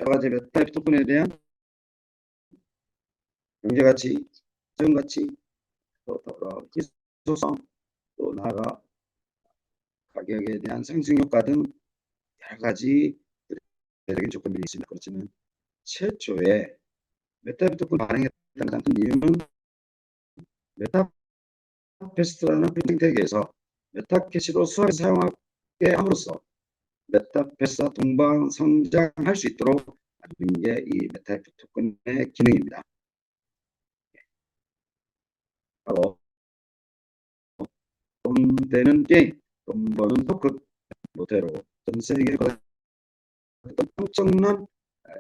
여러 가지 메타 토큰에 대한 경제가치, 자본가치, 또 더불어 기소성, 또 나아가 가격에 대한 상승효과 등 여러 가지 대적인 조건들이 있습니다. 그렇지만 최초에 메타 토큰 발행했다는 가장 큰 이유는 메타패스트라는 생태계에서 메타캐시로 수학에 사용하게 함으로써 메타패스와 동방 성장할 수 있도록 만든 게 이 메타 토큰의 기능입니다. 바로 돈 되는 게임, 돈 버는 토큰 모태로 전 세계 엄청난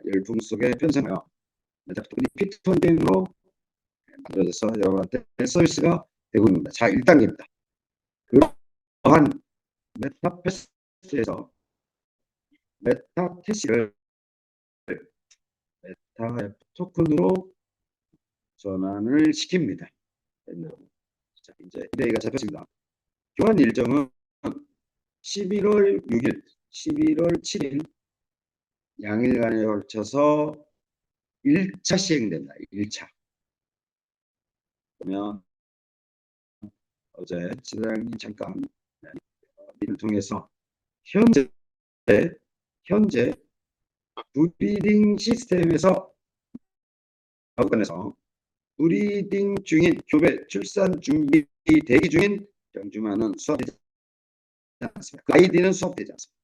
열풍 속에 편성하여 메타 토큰이 피트펀딩으로 만들어져서 여러분한테 서비스가 되고 있습니다. 자, 1단계입니다. 그러한 메타패스에서 메타캐시를 메타 토큰으로 전환을 시킵니다. 자, 이제 데이가 잡혔습니다. 교환 일정은 11월 6일, 11월 7일 양일간에 걸쳐서 1차 시행됩니다. 1차. 그러면 어제 지사장님 잠깐 미를 통해서 현재 브리딩 시스템에서 법원에서 브리딩 중인 교배 출산 준비 대기 중인 경주만은 수업되지 않습니다. 그 아이디는 수업되지 않습니다.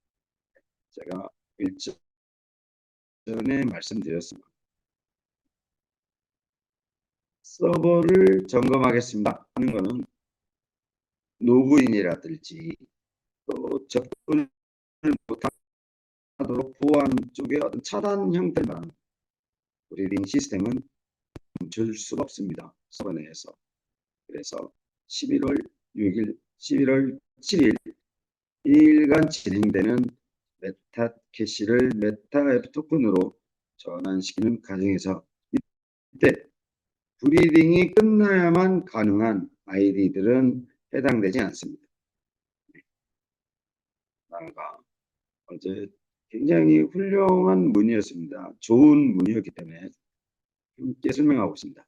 제가 일전에 말씀드렸습니다. 서버를 점검하겠습니다 하는 것은 로그인이라든지 또 접근을 못하도록 보안 쪽에 어떤 차단 형태만 브리딩 시스템은 멈출 수가 없습니다. 서버 내에서. 그래서 11월 6일, 11월 7일 2일간 진행되는 메타캐시를 메타앱 토큰으로 전환시키는 과정에서 이때 브리딩이 끝나야만 가능한 아이디들은 해당되지 않습니다. 나아가 어제 굉장히 훌륭한 문의였습니다. 좋은 문의였기 때문에 함께 설명하고 있습니다.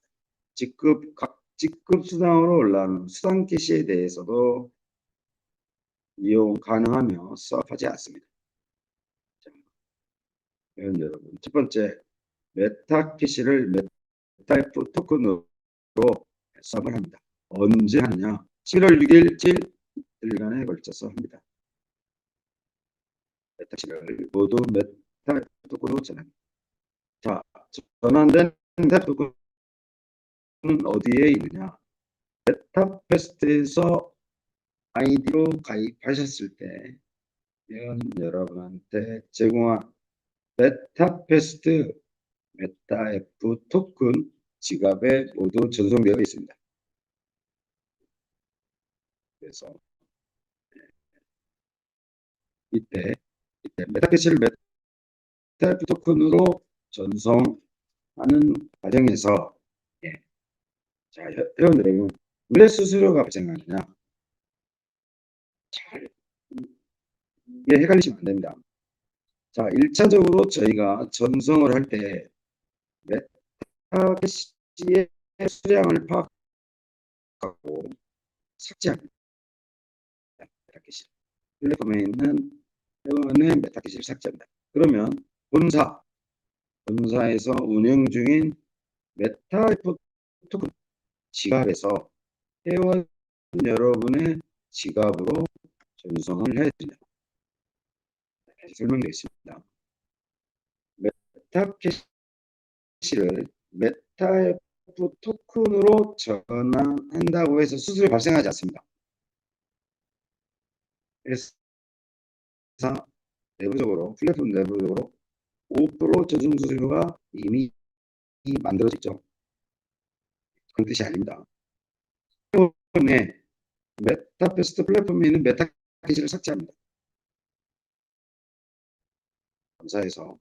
각 직급 수당으로 올라오는 수당 캐시에 대해서도 이용 가능하며 수합하지 않습니다. 자, 여러분, 첫 번째 메타 캐시를 메타F 토큰으로 수합을 합니다. 언제 하느냐? 11월 6일 7일간에 걸쳐서 합니다. 메타 캐시를 모두 메타 토큰으로 전합니다. 자, 전환된 메타 토큰은 어디에 있느냐? 메타패스트에서 아이디로 가입하셨을 때 여러분한테 제공한 메타패스트 메타F 토큰 지갑에 모두 전송되어 있습니다. 그래서 이때 메타캐시를 메타F 토큰으로 전송하는 과정에서 자, 회원 여러분, 왜 수수료가 발생하느냐? 잘 헷갈리시면 안 됩니다. 자, 1차적으로 저희가 전송을 할 때 메타캐시의 수량을 파악하고 삭제합니다. 메타캐시. 플랫폼에 있는 회원의 메타캐시를 삭제합니다. 그러면 본사에서 운영 중인 메타F 토큰 지갑에서 회원 여러분의 지갑으로 전송을 해야 됩니다. 다시 설명드리겠습니다. 메타캐시를 메타F 토큰으로 전환한다고 해서 수수료 발생하지 않습니다. 그래서 내부적으로 플랫폼 내부적으로 5% 저중 수수료가 이미 만들어져 있죠. 그런 뜻이 아닙니다. 때문에 메타패스트 플랫폼에 있는 메타캐시를 삭제합니다. 검사에서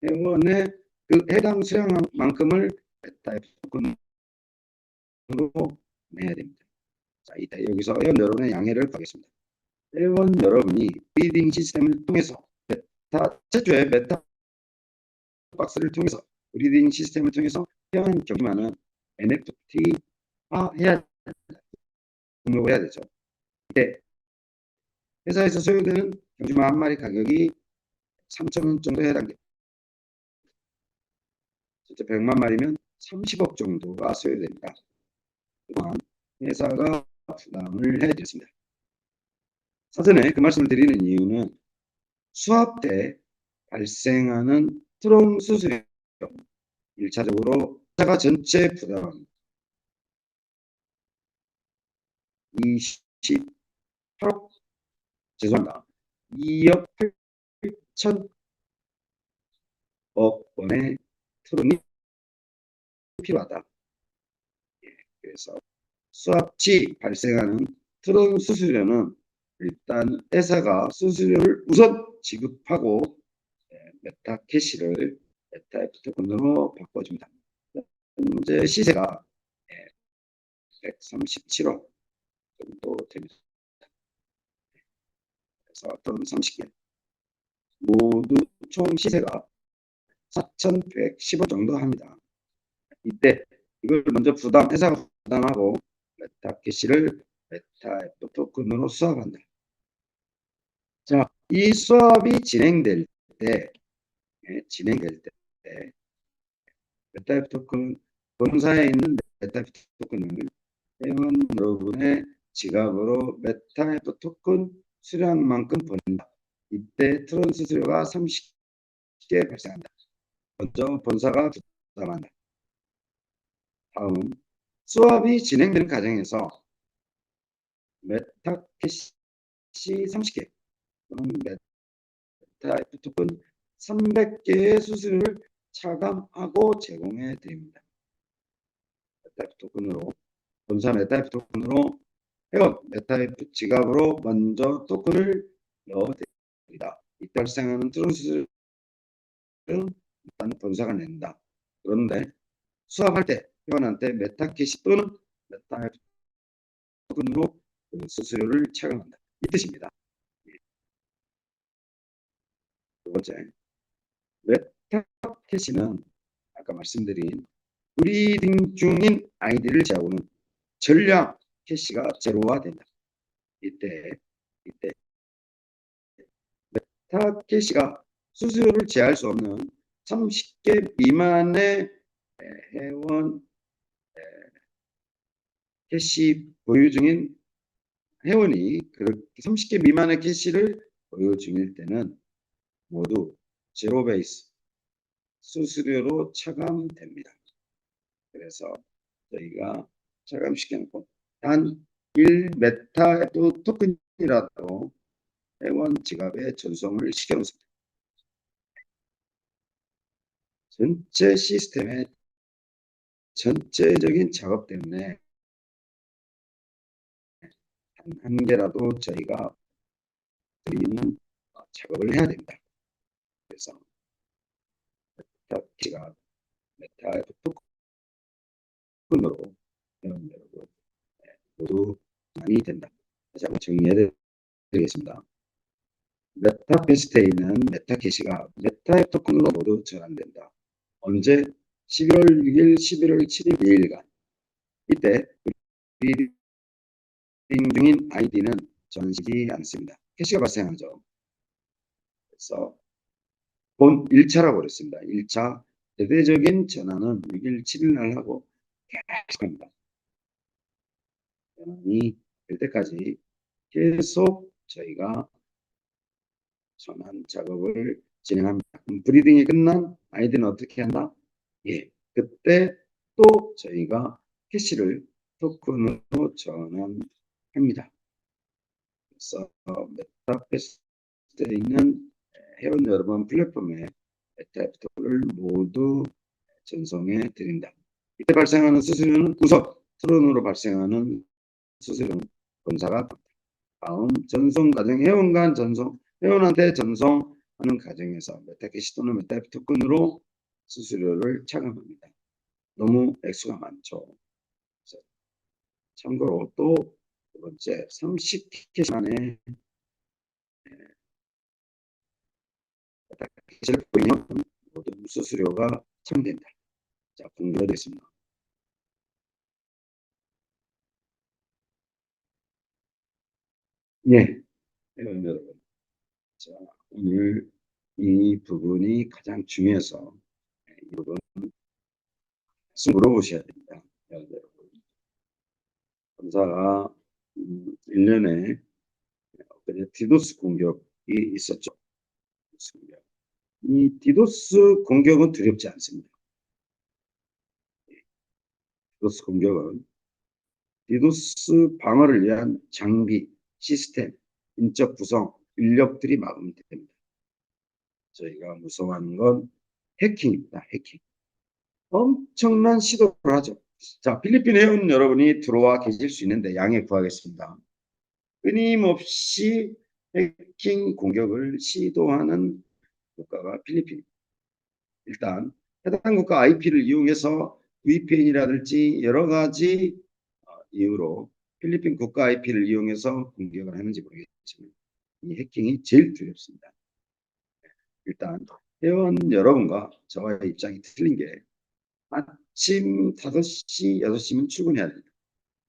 회원의 그 해당 수량만큼을 메타앱 토큰으로 내야 됩니다. 자, 이따 여기서 회원 여러분의 양해를 구하겠습니다. 회원 여러분이 브리딩 시스템을 통해서 최초의 메타 박스를 통해서 브리딩 시스템을 통해서 태어난 경주마는 NFT화 해야 등록을 해야 되죠. 이때 회사에서 소요되는 경주마 한 마리 가격이 3,000원 정도에 해당됩니다. 실제 100만 마리면 30억 정도가 소요됩니다. 또한 회사가 부담을 해드렸습니다. 사전에 그 말씀을 드리는 이유는 수압 때 발생하는 트론 수수료 1차적으로 회사가 전체 부담합니다. 28억 죄송합니다. 2억 8천억 원의 트론이 필요하다. 그래서 수압 시 발생하는 트론 수수료는 일단 회사가 수수료를 우선 지급하고 메타캐시를 메타F 토큰으로 바꿔줍니다. 현재 시세가 137억 정도 됩니다. 그래서 어떤 30개 모두 총 시세가 4,110억 정도 합니다. 이때 이걸 먼저 회사가 부담하고 메타캐시를 메타F 토큰으로 수합한다. 자, 이 수합이 진행될 때 메타F 토큰 본사에 있는 메타F 토큰을 회원 여러분의 지갑으로 메타F 토큰 수량만큼 번다. 이때 트론 수수료가 30개 발생한다. 먼저 본사가 부담한다. 다음 수합이 진행되는 과정에서 메타캐시 30개 또는 메타F 토큰 300개의 수수료를 차감하고 제공해 드립니다. 메타F 토큰으로 본사 메타F 토큰으로 회원 메타F 지갑으로 먼저 토큰을 넣어드립니다. 이때 발생하는 트론 수수료는 일단 본사가 낸다. 그런데 수합할 때 회원한테 메타캐시 또는 메타F 토큰으로 그 수수료를 차감한다. 이 뜻입니다. 두 번째, 메타캐시는 아까 말씀드린 브리딩 중인 아이들을 제하고는 전량 캐시가 제로화된다. 이때 메타캐시가 수수료를 제할 수 없는 30개 미만의 회원 캐시 보유 중인 회원이 30개 미만의 캐시를 보유 중일 때는 모두 제로 베이스 수수료로 차감됩니다. 그래서 저희가 차감시켜놓고 단 1메타 토큰이라도 회원 지갑에 전송을 시켜놓습니다. 전체 시스템의 전체적인 작업 때문에 한 개라도 저희가 드리는 작업을 해야 됩니다. 그래서 메타캐시가 메타F 토큰으로 회원 여러분 모두 많이 된다. 다시 한번 정리해 드리겠습니다. 메타베스트에 있는 메타캐시가 메타F 토큰으로 모두 전환된다. 언제? 11월 6일, 11월 7일 2일간. 이때 브리딩 중인 아이디는 전시지 않습니다. 캐시가 발생하죠. 그래서 본 1차라고 그랬습니다. 1차 대대적인 전환은 6일, 7일 날 하고 계속합니다. 전환이 될 때까지 계속 저희가 전환 작업을 진행합니다. 브리딩이 끝난 아이들은 어떻게 한다? 그때 또 저희가 캐시를 토큰으로 전환합니다. 그래서 메타베스트에 있는 회원 여러분 플랫폼에 메타F를 모두 전송해 드린다. 이때 발생하는 수수료는 우선 트론으로 발생하는 수수료는 본사가 다음 전송 과정 회원 간 전송 회원한테 전송하는 과정에서 메타캐시 또는 메타F 토큰으로 수수료를 차감합니다. 너무 액수가 많죠. 참고로 또 두 번째 30캐시만에 메타캐시를 보이면 모든 수수료가 첨부된다. 자, 공개가 됐습니다. 예, 여러분. 자, 오늘 이 부분이 가장 중요해서 이 부분 물어보셔야 됩니다. 여러분. 검사가 1년에 디도스 공격이 있었죠. 이 디도스 공격은 두렵지 않습니다. 디도스 공격은 디도스 방어를 위한 장비, 시스템, 인적 구성, 인력들이 막으면 됩니다. 저희가 무서워하는 건 해킹입니다. 해킹. 엄청난 시도를 하죠. 자, 필리핀 회원 여러분이 들어와 계실 수 있는데 양해 구하겠습니다. 끊임없이 해킹 공격을 시도하는 국가가 필리핀. 일단 해당 국가 IP를 이용해서 VPN이라든지 여러 가지 이유로 필리핀 국가 IP를 이용해서 공격을 하는지 모르겠지만 이 해킹이 제일 두렵습니다. 일단 회원 여러분과 저와의 입장이 틀린 게 아침 5시, 6시면 출근해야 됩니다.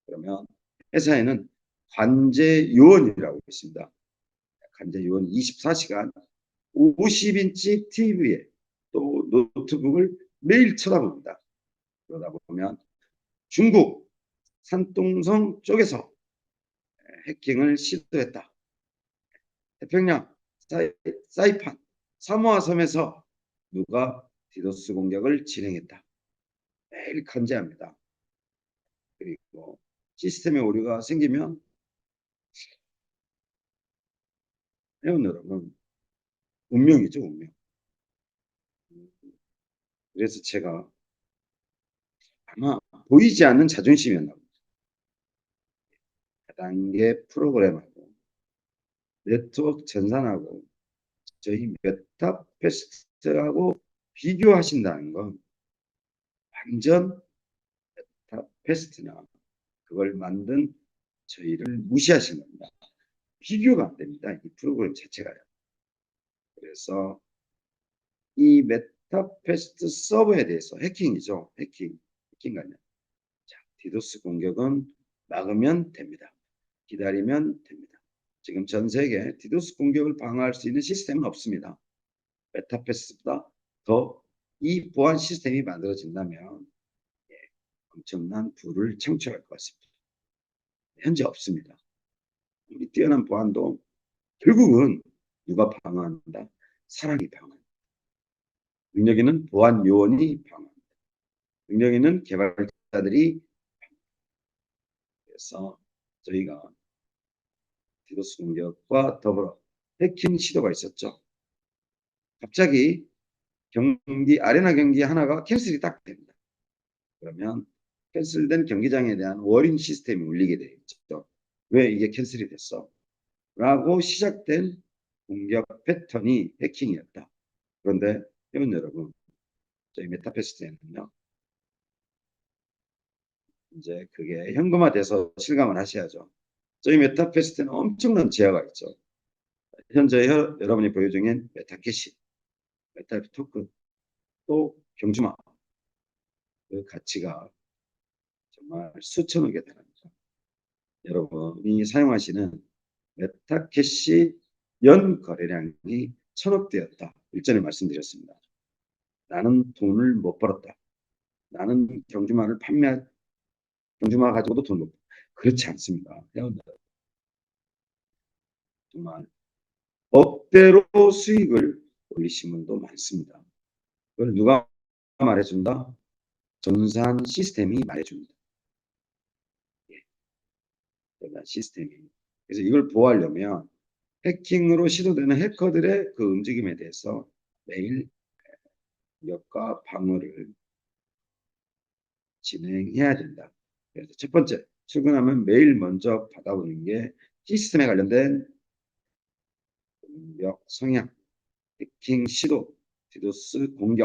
그러면 회사에는 관제 요원이라고 있습니다. 관제 요원 24시간 50인치 TV에 또 노트북을 매일 쳐다봅니다. 그러다 보면 중국 산둥성 쪽에서 해킹을 시도했다. 태평양 사이판 사모아 섬에서 누가 디도스 공격을 진행했다. 매일 간제합니다. 그리고 시스템에 오류가 생기면 회원 여러분 운명이죠, 운명. 그래서 제가 아마 보이지 않는 자존심이었나 봅니다. 다단계 프로그램하고 네트워크 전산하고 저희 메타패스트하고 비교하신다는 건 완전 메타패스트나 그걸 만든 저희를 무시하신 겁니다. 비교가 안 됩니다. 이 프로그램 자체가요. 그래서 이 메타패스트 서버에 대해서 해킹이죠. 해킹 아니야. 자, 디도스 공격은 막으면 됩니다. 기다리면 됩니다. 지금 전 세계 디도스 공격을 방어할 수 있는 시스템은 없습니다. 메타패스보다 더 이 보안 시스템이 만들어진다면 엄청난 부를 창출할 것 같습니다. 현재 없습니다. 우리 뛰어난 보안도 결국은 누가 방어한다? 사람이 방어한다. 능력 있는 보안 요원이 방어한다. 능력 있는 개발자들이 그래서 저희가 디도스 공격과 더불어 해킹 시도가 있었죠. 갑자기 아레나 경기 하나가 캔슬이 딱 됩니다. 그러면 캔슬된 경기장에 대한 워링 시스템이 울리게 되겠죠. 왜 이게 캔슬이 됐어? 라고 시작된 공격 패턴이 해킹이었다. 그런데 회원 여러분, 저희 메타패스트에는요, 이제 그게 현금화돼서 실감을 하셔야죠. 저희 메타패스트는 엄청난 지하가 있죠. 현재 여러분이 보유 중인 메타캐시, 메타 토큰, 또 경주마 그 가치가 정말 수천억에 달합니다. 여러분이 사용하시는 메타캐시 연 거래량이 천억대였다. 일전에 말씀드렸습니다. 나는 돈을 못 벌었다. 나는 경주마 가지고도 돈 못 벌었다. 그렇지 않습니다. 정말 억대로 수익을 올리신 분도 많습니다. 그걸 누가 말해준다? 전산 시스템이 말해줍니다. 전산 시스템이. 그래서 이걸 보호하려면 해킹으로 시도되는 해커들의 그 움직임에 대해서 매일 역과 방어를 진행해야 된다. 그래서 첫 번째, 출근하면 매일 먼저 받아보는 게 시스템에 관련된 공격 성향, 해킹 시도, 디도스 공격부터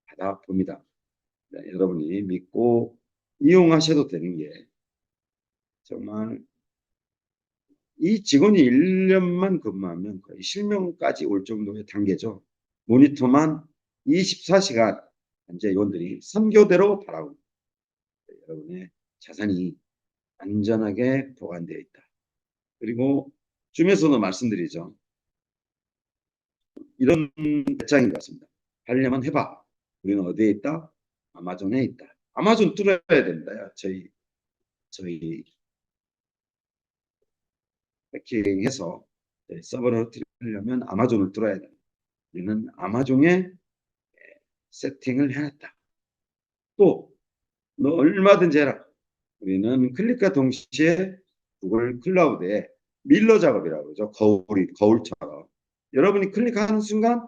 받아봅니다. 네, 여러분이 믿고 이용하셔도 되는 게 정말 이 직원이 1년만 근무하면 거의 실명까지 올 정도의 단계죠. 모니터만 24시간 현재 요원들이 3교대로 바라고 여러분의 자산이 안전하게 보관되어 있다. 그리고 줌에서도 말씀드리죠. 이런 배짱인 것 같습니다. 하려면 해봐. 우리는 어디에 있다? 아마존에 있다. 아마존 뚫어야 됩니다. 저희 해킹해서 서버를 뚫으려면 아마존을 뚫어야 됩니다. 우리는 아마존에 세팅을 해놨다. 또 너 얼마든지 해라. 우리는 클릭과 동시에 구글 클라우드에 밀러 작업이라고 그러죠. 거울처럼. 여러분이 클릭하는 순간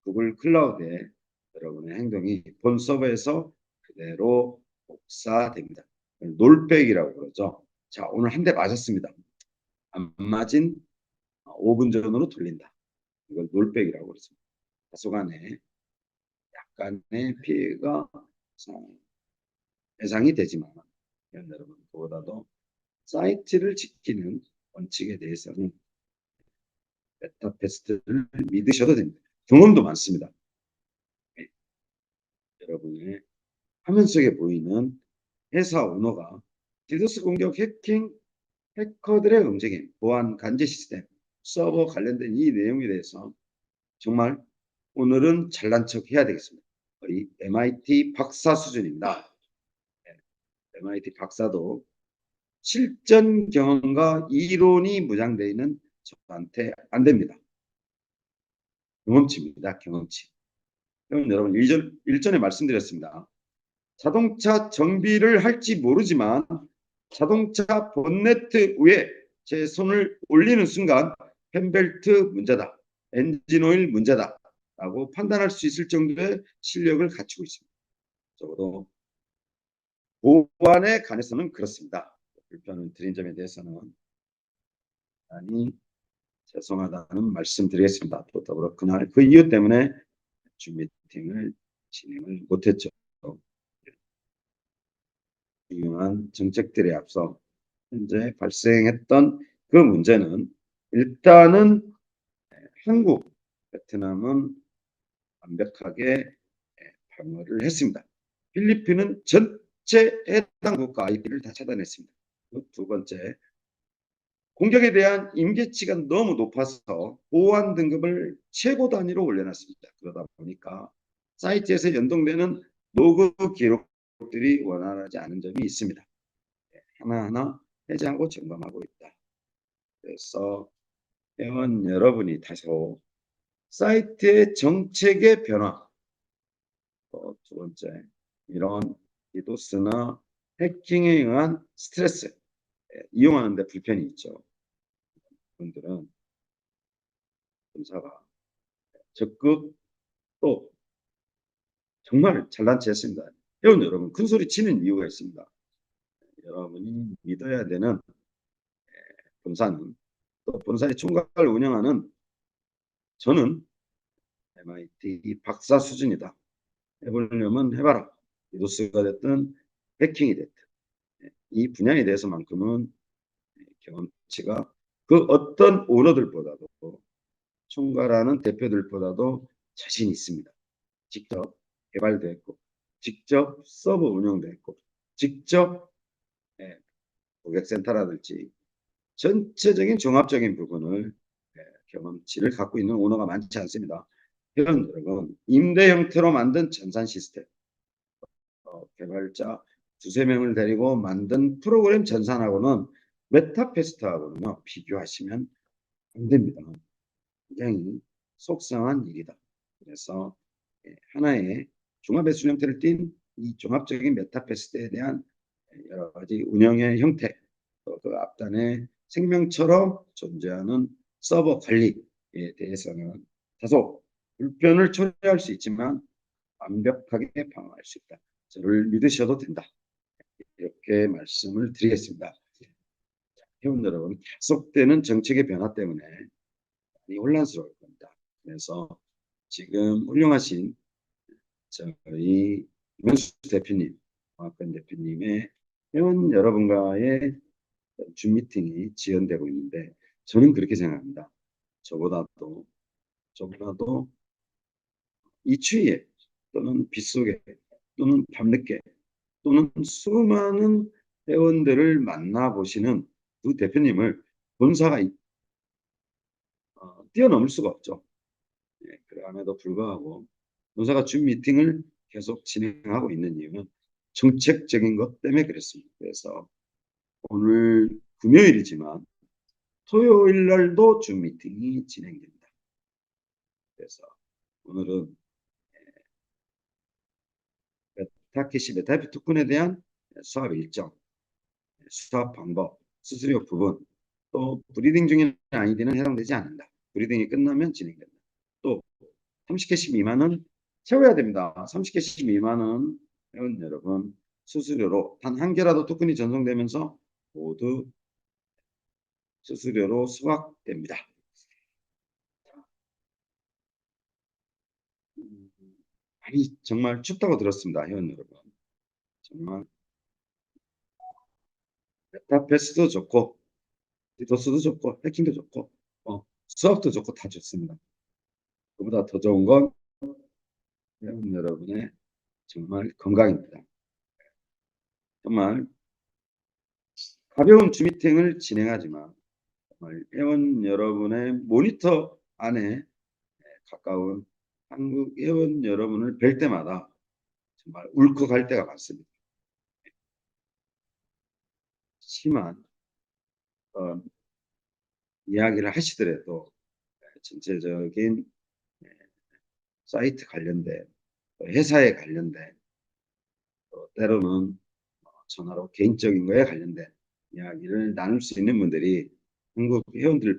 구글 클라우드에 여러분의 행동이 본 서버에서 그대로 복사됩니다. 롤백이라고 그러죠. 자, 오늘 한 대 맞았습니다. 안 맞은 5분 전으로 돌린다. 이걸 롤백이라고 그러죠. 다소간에 약간의 피해가 예상이 되지만 여러분 그보다도 사이트를 지키는 원칙에 대해서는 메타패스트를 믿으셔도 됩니다. 경험도 많습니다. 네. 여러분의 화면 속에 보이는 회사 오너가 디도스 공격, 해킹, 해커들의 움직임, 보안 관제 시스템, 서버 관련된 이 내용에 대해서 정말 오늘은 잘난 척 해야 되겠습니다. 거의 MIT 박사 수준입니다. MIT 박사도 실전 경험과 이론이 무장되어 있는 저한테 안 됩니다. 경험치입니다. 경험치. 그럼 여러분 일전에 말씀드렸습니다. 자동차 정비를 할지 모르지만 자동차 본네트 위에 제 손을 올리는 순간 펜벨트 문제다. 엔진 오일 문제다. 라고 판단할 수 있을 정도의 실력을 갖추고 있습니다. 적어도 보안에 관해서는 그렇습니다. 불편을 드린 점에 대해서는 많이 죄송하다는 말씀드리겠습니다. 또 더불어 그날 그 이유 때문에 줌 미팅을 진행을 못했죠. 중요한 정책들에 앞서 현재 발생했던 그 문제는 일단은 한국, 베트남은 완벽하게 방어를 했습니다. 필리핀은 전체 해당 국가 IP를 다 차단했습니다. 두 번째, 공격에 대한 임계치가 너무 높아서 보안 등급을 최고 단위로 올려놨습니다. 그러다 보니까 사이트에서 연동되는 로그 기록들이 원활하지 않은 점이 있습니다. 하나하나 해제하고 점검하고 있다. 그래서 회원 여러분이 다소 사이트의 정책의 변화, 두 번째 이런 디도스나 해킹에 의한 스트레스, 이용하는 데 불편이 있죠. 분들은 검사가 적극 또 정말 잘난 체 했습니다. 회원 여러분 큰 소리 치는 이유가 있습니다. 여러분이 믿어야 되는 본사는 또 본사의 총괄을 운영하는 저는 MIT 박사 수준이다. 해보려면 해봐라. 디도스가 됐든 해킹이 됐든 이 분야에 대해서만큼은 경험치가 그 어떤 오너들보다도 총괄하는 대표들보다도 자신 있습니다. 직접 개발도 했고 직접 서버 운영도 했고 직접 고객센터라든지 전체적인 종합적인 부분을 경험치를 갖고 있는 오너가 많지 않습니다. 이런 여러분 임대 형태로 만든 전산 시스템 개발자 두세 명을 데리고 만든 프로그램 전산하고는 메타패스트하고는요 비교하시면 안 됩니다. 굉장히 속상한 일이다. 그래서 하나의 종합의 수령태를 띈 이 종합적인 메타패스트에 대한 여러 가지 운영의 형태, 그 앞단의 생명처럼 존재하는 서버 관리에 대해서는 다소 불편을 초래할 수 있지만 완벽하게 방어할 수 있다. 저를 믿으셔도 된다. 이렇게 말씀을 드리겠습니다. 회원 여러분, 계속되는 정책의 변화 때문에 많이 혼란스러울 겁니다. 그래서 지금 훌륭하신 저희 김현수 대표님, 박근 대표님의 회원 여러분과의 줌 미팅이 지연되고 있는데 저는 그렇게 생각합니다. 저보다도 이 추위에 또는 빗속에 또는 밤늦게 또는 수많은 회원들을 만나보시는 두 대표님을 본사가 뛰어넘을 수가 없죠. 예, 그럼에도 불구하고 본사가 줌 미팅을 계속 진행하고 있는 이유는 정책적인 것 때문에 그랬습니다. 그래서 오늘 금요일이지만 토요일 날도 줌 미팅이 진행됩니다. 그래서 오늘은 타켓시 메타이프 특훈에 대한 수업 일정, 수업 방법, 수수료 부분, 또 브리딩 중인 아이디는 해당되지 않는다. 브리딩이 끝나면 진행된다. 또 30개씩 미만은 채워야 됩니다. 30개씩 미만은 회원 여러분 수수료로 단 한 개라도 토큰이 전송되면서 모두 수수료로 수확됩니다. 아니 정말 춥다고 들었습니다. 회원 여러분. 정말 메타패스도 좋고 디도스도 좋고 해킹도 좋고 수학도 좋고 다 좋습니다. 그보다 더 좋은 건 회원 여러분의 정말 건강입니다. 정말 가벼운 줌미팅을 진행하지만 정말 회원 여러분의 모니터 안에 가까운 한국 회원 여러분을 뵐 때마다 정말 울컥할 때가 많습니다. 심한 어, 이야기를 하시더라도 전체적인 사이트 관련된 회사에 관련된 때로는 전화로 개인적인 거에 관련된 이야기를 나눌 수 있는 분들이 한국 회원들에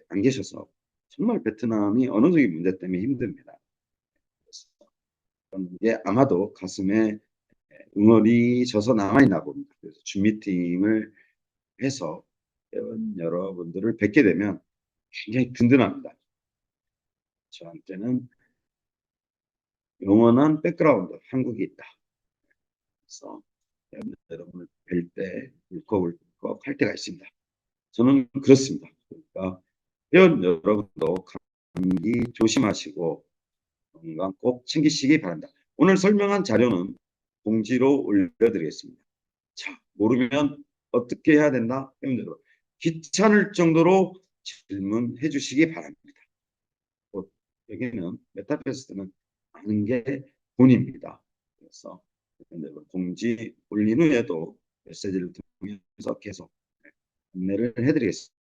안 계셔서 정말 베트남이 언어적인 문제 때문에 힘듭니다. 그런 게 아마도 가슴에 응어리 져서 남아있나 봅니다. 그래서 줌 미팅을 해서 회원 여러분들을 뵙게 되면 굉장히 든든합니다. 저한테는 영원한 백그라운드 한국이 있다. 그래서 여러분을 뵐 때 울컥울컥 할 때가 있습니다. 저는 그렇습니다. 그러니까 회원 여러분도 감기 조심하시고 건강 꼭 챙기시기 바랍니다. 오늘 설명한 자료는 공지로 올려드리겠습니다. 자, 모르면 어떻게 해야 된다? 회원 여러분, 귀찮을 정도로 질문해 주시기 바랍니다. 여기는 메타패스트는 아는 게 본입니다. 그래서 공지 올린 후에도 메시지를 통해서 계속 안내를 해드리겠습니다.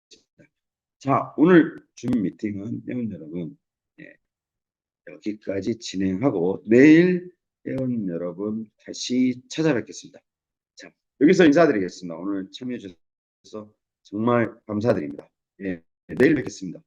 자, 오늘 줌 미팅은 회원 여러분 여기까지 진행하고 내일 회원 여러분 다시 찾아뵙겠습니다. 자, 여기서 인사드리겠습니다. 오늘 참여해 주셔서 정말 감사드립니다. 예, 내일 뵙겠습니다.